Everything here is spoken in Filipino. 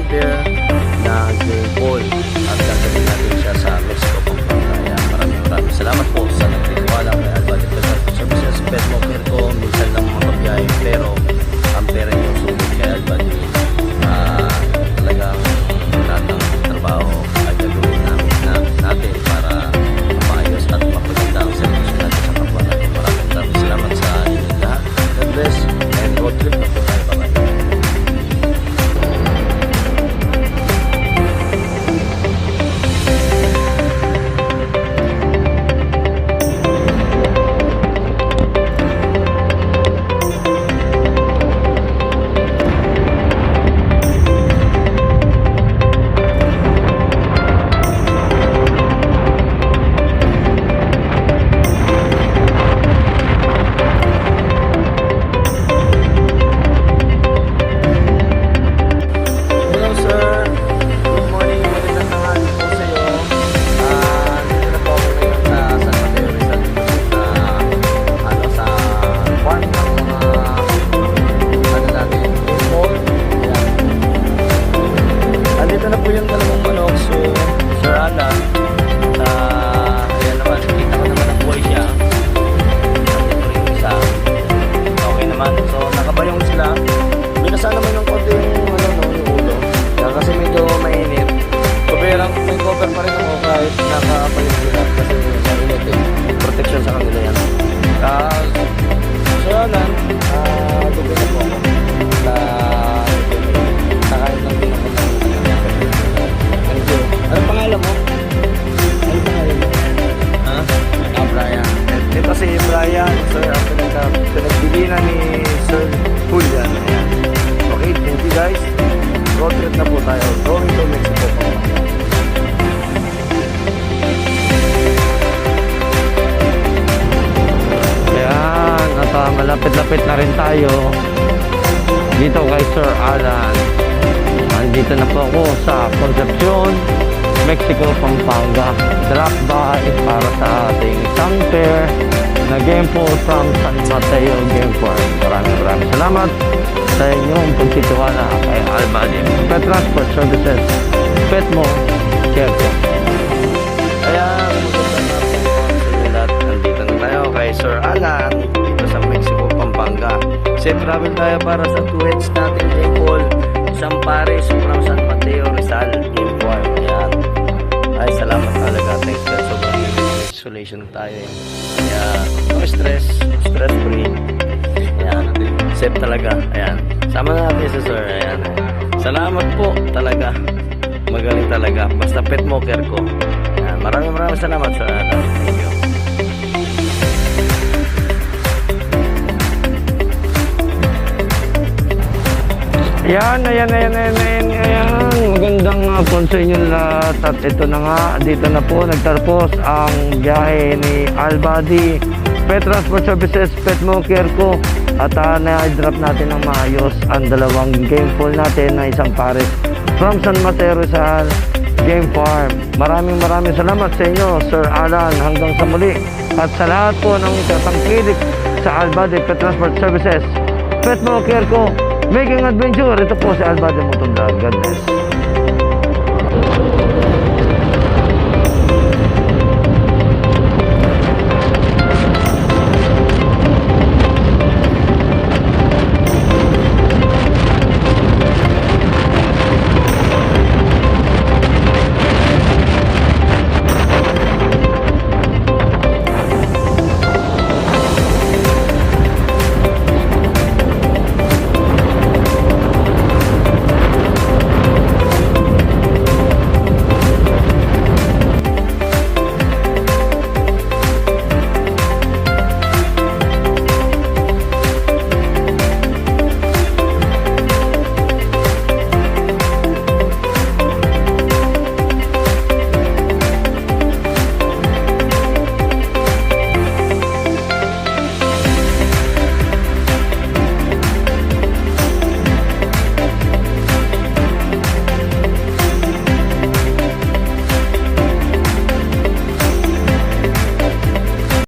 Ampere na game ball at gagawin natin siya sa Mexico Pampanga. Kaya maraming salamat po sa nagtitiwala kay Albady Petrol Services. Pet moker ko, minsan lang mga biyahe pero Ampere yung sulit kay Albady. Talagang lahat ng trabaho ay gagawin natin para maayos at mapaganda ang service natin sa kapwa natin. Maraming salamat sa inyo lahat. God bless and road trip na po tayo. Bye-bye. Brian, sir, ang pinagbilinan ni Sir Julian. Ayan. Okay, thank you guys. Road trip na po tayo. Going to Mexico po. Ayan, at malapit-lapit na rin tayo dito kay Sir Alan. Andito na po ako sa Concepcion, Mexico, Pampanga. Drop by para sa ating isang pair na game po from San Mateo Game Farm. Maraming salamat sa inyong pagtitiwala kay Albady Pet Transport Services. Pet mo, care ko. Ayan, magandang hapon sa lahat. Nandito na tayo kay Sir Alan dito sa Mexico, Pampanga. Safe travel tayo para sa 2 heads natin game ball. Isang pares from San Mateo Rizal Game Farm. Ayan. Ay, salamat talaga. Thanks God. Sobrang isolation tayo eh. Kaya, no stress free. Ayan, safe talaga. Ayan, sama na natin sa sir. Ayan, salamat po talaga. Magaling talaga. Basta pet moker ko. Ayan, maraming salamat sir. Thank you. Ayan. Magandang hapon sa inyo lahat. At ito na nga, dito na po nagtapos ang biyahe ni Albady Pet Transport Services, Pet Moker ko. At na-drop natin ng maayos ang dalawang game pool natin na isang pares from San Mateo Rizal Game Farm. Maraming salamat sa inyo, Sir Alan. Hanggang sa muli. At sa lahat po ng katangkilik sa Albady Pet Transport Services, Pet Moker ko, making adventure. Ito po si Albady Motovlog. God bless.